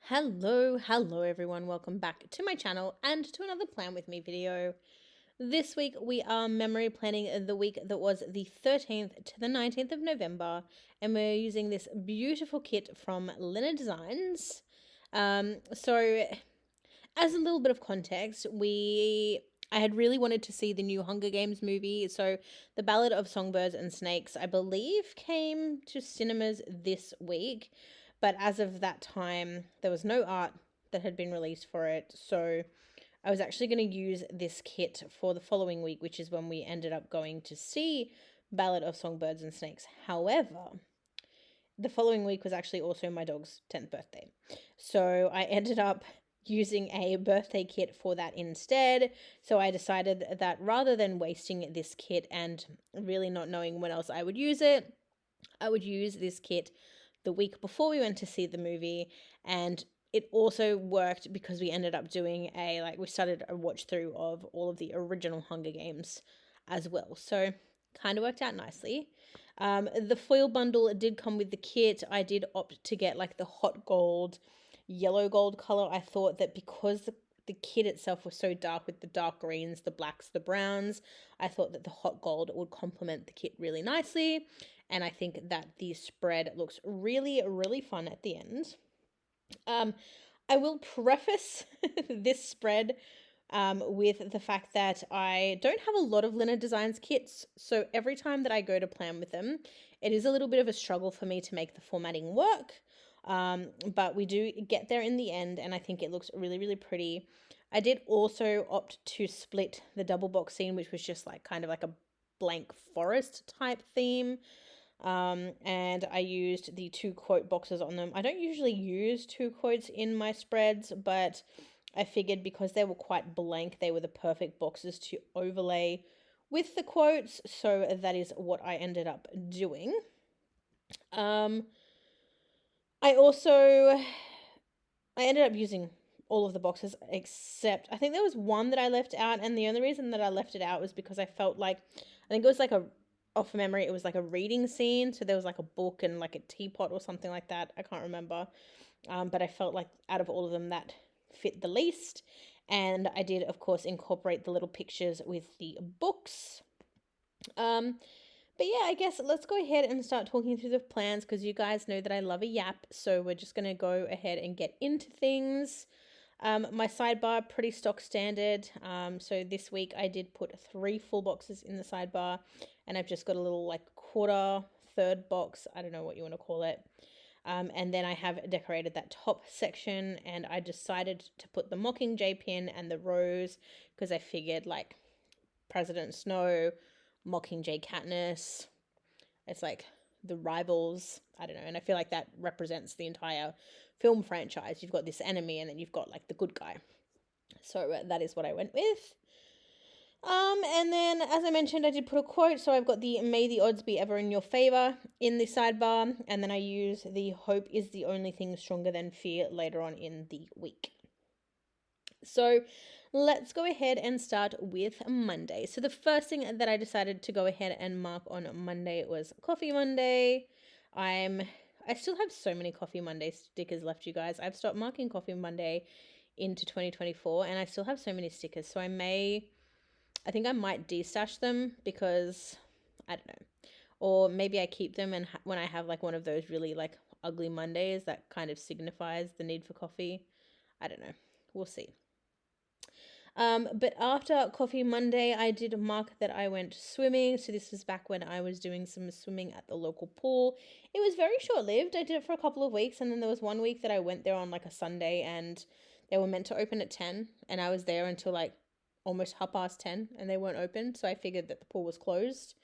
Hello everyone, welcome back to my channel and to another Plan With Me video. This week we are memory planning the week that was the 13th to the 19th of November, and we're using this beautiful kit from lynnerdesigns. So as a little bit of context, I had really wanted to see the new Hunger Games movie. So The Ballad of Songbirds and Snakes, I believe, came to cinemas this week. But as of that time, there was no art that had been released for it. So I was actually going to use this kit for the following week, which is when we ended up going to see Ballad of Songbirds and Snakes. However, the following week was actually also my dog's 10th birthday. So I ended up using a birthday kit for that instead. So I decided that rather than wasting this kit and really not knowing when else I would use it, I would use this kit the week before we went to see the movie. And it also worked because we ended up doing we started a watch through of all of the original Hunger Games as well. So kind of worked out nicely. The foil bundle did come with the kit. I did opt to get like the hot gold, yellow gold color. I thought that because the kit itself was so dark with the dark greens, the blacks, the browns, I thought that the hot gold would complement the kit really nicely. And I think that the spread looks really, really fun at the end. I will preface this spread with the fact that I don't have a lot of lynnerdesigns kits, so every time that I go to plan with them, it is a little bit of a struggle for me to make the formatting work, but we do get there in the end, and I think it looks really, really pretty. I did also opt to split the double box scene, which was just like kind of like a blank forest type theme. And I used the 2 quote boxes on them. I don't usually use 2 quotes in my spreads, but I figured because they were quite blank, they were the perfect boxes to overlay with the quotes. So that is what I ended up doing. I ended up using all of the boxes except I think there was one that I left out, and the only reason that I left it out was because I felt like, I think it was like off memory, it was like a reading scene, so there was like a book and like a teapot or something like that. I can't remember, but I felt like out of all of them that fit the least. And I did, of course, incorporate the little pictures with the books. But yeah, I guess let's go ahead and start talking through the plans, because you guys know that I love a yap. So we're just going to go ahead and get into thirds. My sidebar, pretty stock standard. So this week I did put 3 full boxes in the sidebar, and I've just got a little like quarter, third box. I don't know what you want to call it. And then I have decorated that top section, and I decided to put the Mockingjay pin and the rose because I figured like President Snow, Mockingjay Katniss, it's like the rivals. I don't know, and I feel like that represents the entire film franchise. You've got this enemy, and then you've got like the good guy. So that is what I went with. And then, as I mentioned, I did put a quote. So I've got the "May the odds be ever in your favor" in the sidebar, and then I use the "Hope is the only thing stronger than fear" later on in the week. So let's go ahead and start with Monday. So the first thing that I decided to go ahead and mark on Monday was Coffee Monday. I still have so many Coffee Monday stickers left, you guys. I've stopped marking Coffee Monday into 2024, and I still have so many stickers. So I think I might destash them because I don't know. Or maybe I keep them, and when I have like one of those really like ugly Mondays that kind of signifies the need for coffee. I don't know. We'll see. But after Coffee Monday, I did mark that I went swimming. So this was back when I was doing some swimming at the local pool. It was very short-lived. I did it for a couple of weeks, and then there was one week that I went there on like a Sunday, and they were meant to open at 10, and I was there until like almost 10:30, and they weren't open. So I figured that the pool was closed.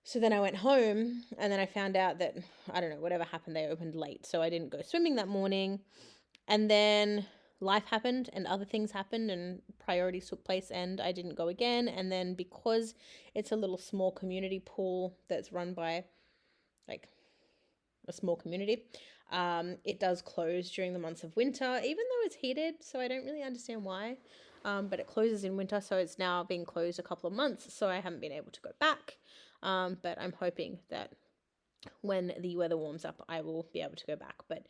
So then I went home, and then I found out that, I don't know, whatever happened, they opened late. So I didn't go swimming that morning. And then life happened and other things happened and priorities took place, and I didn't go again. And then because it's a little small community pool that's run by like a small community, it does close during the months of winter, even though it's heated. So I don't really understand why. But it closes in winter, so it's now been closed a couple of months, so I haven't been able to go back. But I'm hoping that when the weather warms up, I will be able to go back. But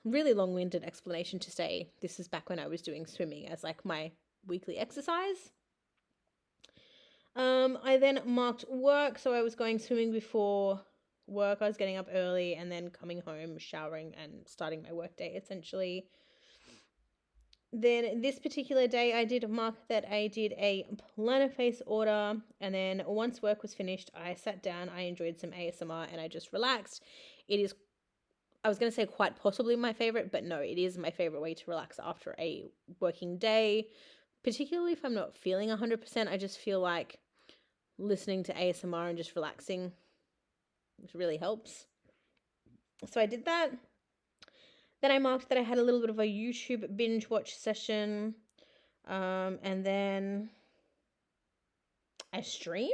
really long-winded explanation to say this is back when I was doing swimming as like my weekly exercise. I then marked work, so I was going swimming before work. I was getting up early and then coming home, showering, and starting my work day essentially. Then this particular day I did mark that I did a planner face order, and then once work was finished, I sat down, I enjoyed some ASMR, and I just relaxed. It is, I was going to say quite possibly my favorite, but no, it is my favorite way to relax after a working day, particularly if I'm not feeling 100%. I just feel like listening to ASMR and just relaxing, which really helps. So I did that. Then I marked that I had a little bit of a YouTube binge watch session. And then I streamed.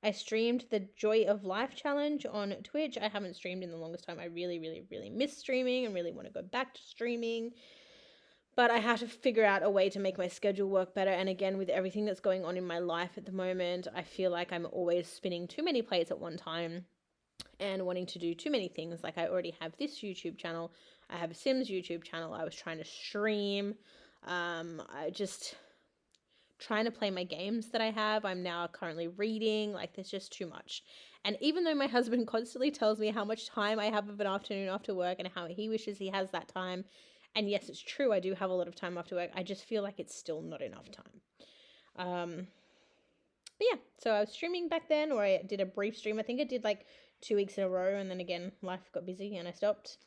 I streamed the Joy of Life challenge on Twitch. I haven't streamed in the longest time. I really, really, really miss streaming and really want to go back to streaming. But I have to figure out a way to make my schedule work better. And again, with everything that's going on in my life at the moment, I feel like I'm always spinning too many plates at one time and wanting to do too many things. Like I already have this YouTube channel. I have a Sims YouTube channel. I was trying to stream. I just trying to play my games that I have. I'm now currently reading. Like there's just too much. And even though my husband constantly tells me how much time I have of an afternoon after work and how he wishes he has that time, and yes, it's true, I do have a lot of time after work, I just feel like it's still not enough time. But yeah, so I was streaming back then, or I did a brief stream. I think I did like 2 weeks in a row, and then again, life got busy and I stopped.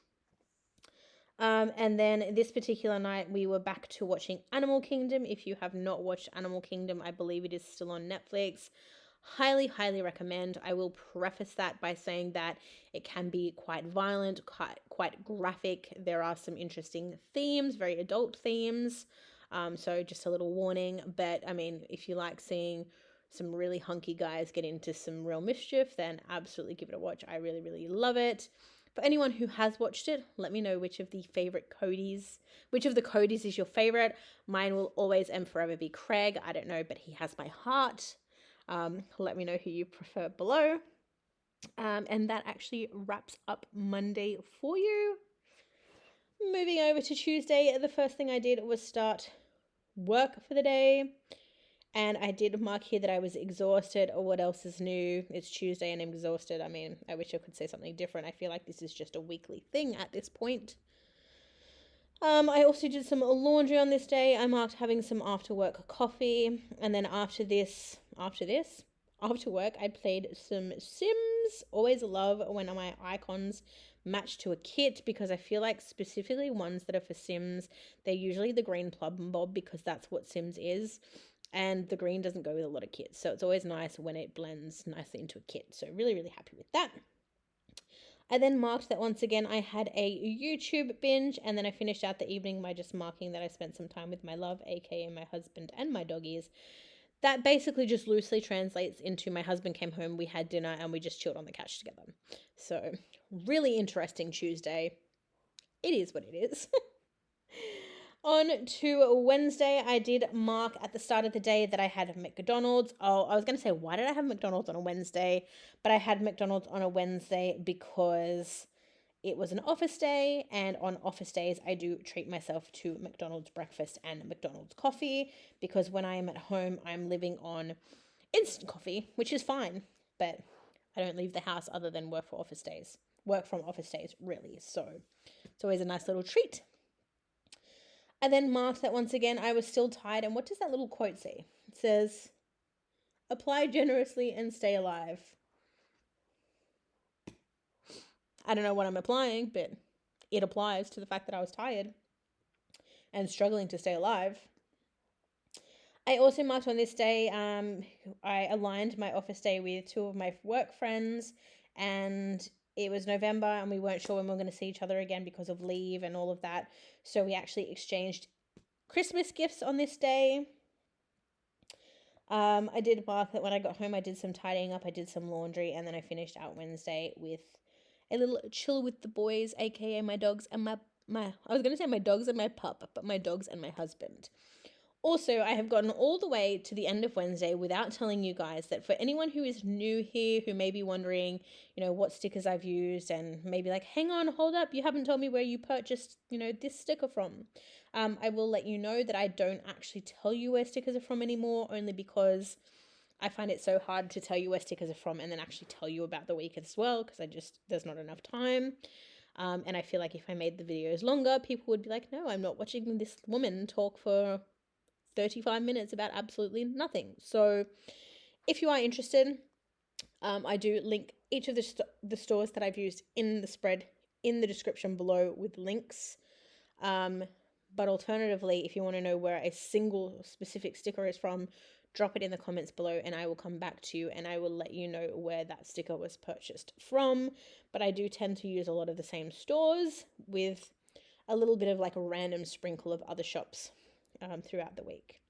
And then this particular night, we were back to watching Animal Kingdom. If you have not watched Animal Kingdom, I believe it is still on Netflix. Highly, highly recommend. I will preface that by saying that it can be quite violent, quite graphic. There are some interesting themes, very adult themes. So just a little warning. But I mean, if you like seeing some really hunky guys get into some real mischief, then absolutely give it a watch. I really, really love it. For anyone who has watched it, let me know which of the Codys is your favorite. Mine will always and forever be Craig. I don't know, but he has my heart. Let me know who you prefer below. And that actually wraps up Monday for you. Moving over to Tuesday, the first thing I did was start work for the day. And I did mark here that I was exhausted. Or what else is new? It's Tuesday and I'm exhausted. I mean, I wish I could say something different. I feel like this is just a weekly thing at this point. I also did some laundry on this day. I marked having some after work coffee. And then after work, I played some Sims. Always love when my icons match to a kit, because I feel like specifically ones that are for Sims, they're usually the green plum bob, because that's what Sims is. And the green doesn't go with a lot of kits. So it's always nice when it blends nicely into a kit. So really, really happy with that. I then marked that once again I had a YouTube binge, and then I finished out the evening by just marking that I spent some time with my love, aka my husband and my doggies. That basically just loosely translates into my husband came home, we had dinner, and we just chilled on the couch together. So really interesting Tuesday. It is what it is. On to Wednesday, I did mark at the start of the day that I had McDonald's. Oh, I was going to say, why did I have McDonald's on a Wednesday? But I had McDonald's on a Wednesday because it was an office day, and on office days, I do treat myself to McDonald's breakfast and McDonald's coffee, because when I am at home, I'm living on instant coffee, which is fine, but I don't leave the house other than work from office days, really. So it's always a nice little treat. I then marked that once again I was still tired. And what does that little quote say? It says, apply generously and stay alive. I don't know what I'm applying, but it applies to the fact that I was tired and struggling to stay alive. I also marked on this day, I aligned my office day with 2 of my work friends, and it was November and we weren't sure when we were going to see each other again because of leave and all of that. So we actually exchanged Christmas gifts on this day. I did mark that when I got home, I did some tidying up, I did some laundry, and then I finished out Wednesday with a little chill with the boys, aka my dogs and my I was going to say my dogs and my pup, but my dogs and my husband. Also, I have gotten all the way to the end of Wednesday without telling you guys that for anyone who is new here, who may be wondering, what stickers I've used and maybe like, hang on, hold up, you haven't told me where you purchased, this sticker from. I will let you know that I don't actually tell you where stickers are from anymore, only because I find it so hard to tell you where stickers are from and then actually tell you about the week as well, because there's not enough time. And I feel like if I made the videos longer, people would be like, no, I'm not watching this woman talk for 35 minutes about absolutely nothing. So if you are interested, I do link each of the stores that I've used in the spread in the description below with links. But alternatively, if you want to know where a single specific sticker is from, drop it in the comments below and I will come back to you and I will let you know where that sticker was purchased from. But I do tend to use a lot of the same stores with a little bit of like a random sprinkle of other shops throughout the week.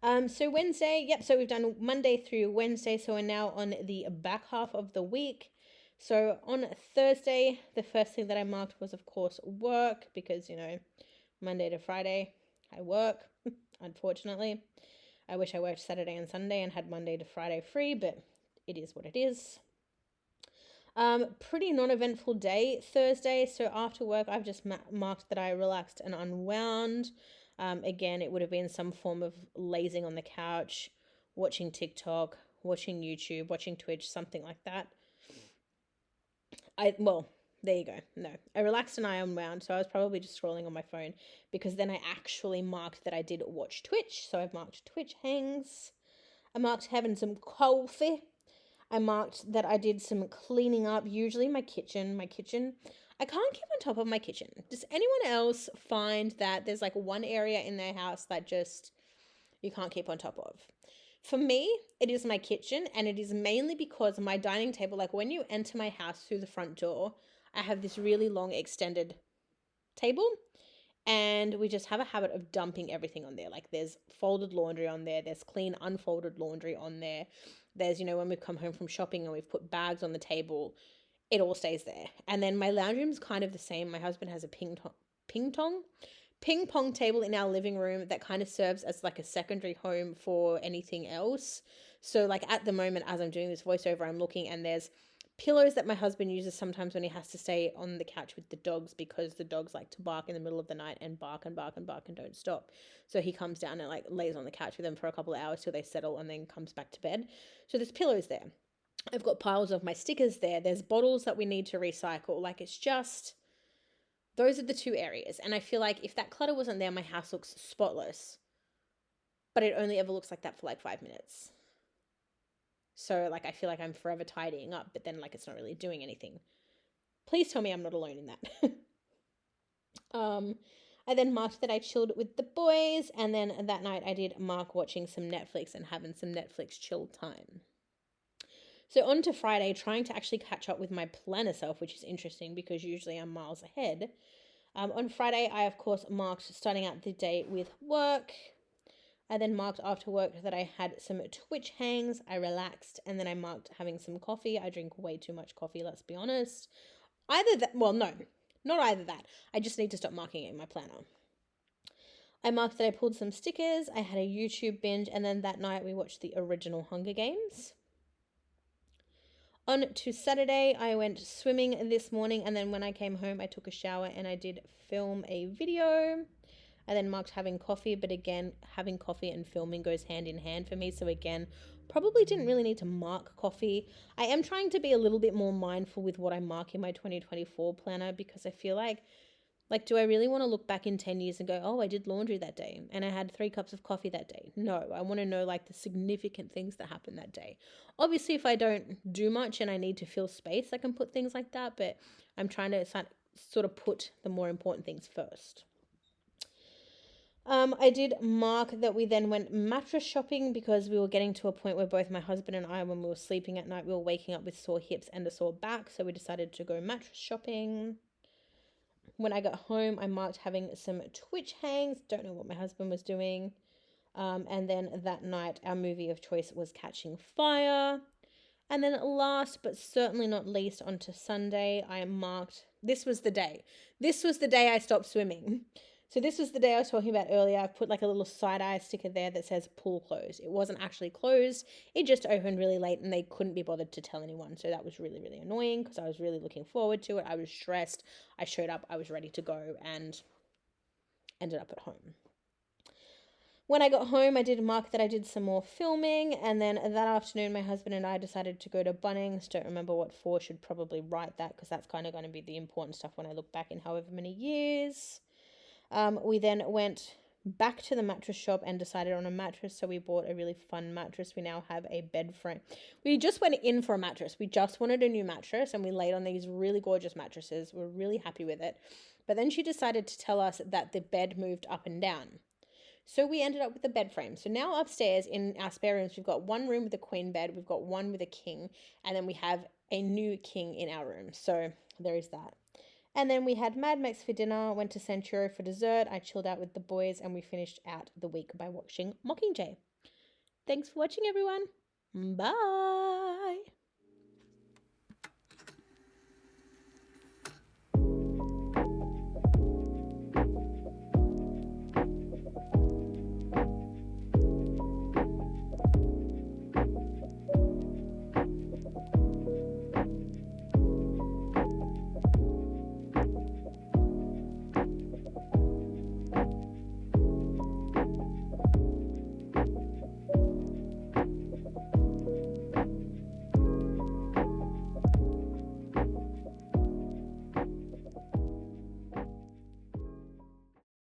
So Wednesday, so we've done Monday through Wednesday, so we're now on the back half of the week. So on Thursday, the first thing that I marked was, of course, work, because, Monday to Friday, I work, unfortunately. I wish I worked Saturday and Sunday and had Monday to Friday free, but it is what it is. Pretty non-eventful day Thursday, so after work, I've just marked that I relaxed and unwound. Again, it would have been some form of lazing on the couch, watching TikTok, watching YouTube, watching Twitch, something like that. There you go. No, I relaxed and I unwound, so I was probably just scrolling on my phone, because then I actually marked that I did watch Twitch. So I've marked Twitch hangs. I marked having some coffee. I marked that I did some cleaning up, usually my kitchen. I can't keep on top of my kitchen. Does anyone else find that there's like one area in their house that just you can't keep on top of? For me, it is my kitchen, and it is mainly because my dining table, like when you enter my house through the front door, I have this really long extended table, and we just have a habit of dumping everything on there. Like there's folded laundry on there, there's clean unfolded laundry on there. There's, when we've come home from shopping and we've put bags on the table, it all stays there. And then my lounge room's kind of the same. My husband has a ping pong table in our living room that kind of serves as like a secondary home for anything else. So like at the moment, as I'm doing this voiceover, I'm looking and there's pillows that my husband uses sometimes when he has to stay on the couch with the dogs, because the dogs like to bark in the middle of the night and bark and bark and bark and don't stop. So he comes down and like lays on the couch with them for a couple of hours till they settle and then comes back to bed. So there's pillows there. I've got piles of my stickers there. There's bottles that we need to recycle. Like it's just, those are the two areas. And I feel like if that clutter wasn't there, my house looks spotless. But it only ever looks like that for like 5 minutes. So like I feel like I'm forever tidying up, but then like it's not really doing anything. Please tell me I'm not alone in that. I then marked that I chilled with the boys, and then that night I did mark watching some Netflix and having some Netflix chill time. So on to Friday, trying to actually catch up with my planner self, which is interesting because usually I'm miles ahead. On Friday, I of course marked starting out the day with work. I then marked after work that I had some Twitch hangs, I relaxed, and then I marked having some coffee. I drink way too much coffee, let's be honest. Not either that. I just need to stop marking it in my planner. I marked that I pulled some stickers, I had a YouTube binge, and then that night we watched the original Hunger Games. On to Saturday, I went swimming this morning, and then when I came home, I took a shower and I did film a video. I then marked having coffee, but again, having coffee and filming goes hand in hand for me. So again, probably didn't really need to mark coffee. I am trying to be a little bit more mindful with what I mark in my 2024 planner, because I feel like, do I really want to look back in 10 years and go, oh, I did laundry that day and I had 3 cups of coffee that day? No, I want to know like the significant things that happened that day. Obviously, if I don't do much and I need to fill space, I can put things like that, but I'm trying to sort of put the more important things first. I did mark that we then went mattress shopping, because we were getting to a point where both my husband and I, when we were sleeping at night, we were waking up with sore hips and a sore back. So we decided to go mattress shopping. When I got home, I marked having some Twitch hangs. Don't know what my husband was doing. And then that night, our movie of choice was Catching Fire. And then last but certainly not least, onto Sunday, I marked, this was the day I stopped swimming. So this was the day I was talking about earlier. I've put like a little side-eye sticker there that says pool closed. It wasn't actually closed. It just opened really late and they couldn't be bothered to tell anyone. So that was really, really annoying because I was really looking forward to it. I was stressed. I showed up. I was ready to go and ended up at home. When I got home, I did mark that I did some more filming, and then that afternoon my husband and I decided to go to Bunnings. Don't remember what for, should probably write that because that's kind of going to be the important stuff when I look back in however many years. We then went back to the mattress shop and decided on a mattress, so we bought a really fun mattress. We now have a bed frame. We just went in for a mattress. We just wanted a new mattress and we laid on these really gorgeous mattresses. We're really happy with it. But then she decided to tell us that the bed moved up and down. So we ended up with a bed frame. So now upstairs in our spare rooms, we've got one room with a queen bed, we've got one with a king, and then we have a new king in our room. So there is that. And then we had Mad Max for dinner, went to Centuro for dessert. I chilled out with the boys, and we finished out the week by watching Mockingjay. Thanks for watching, everyone. Bye.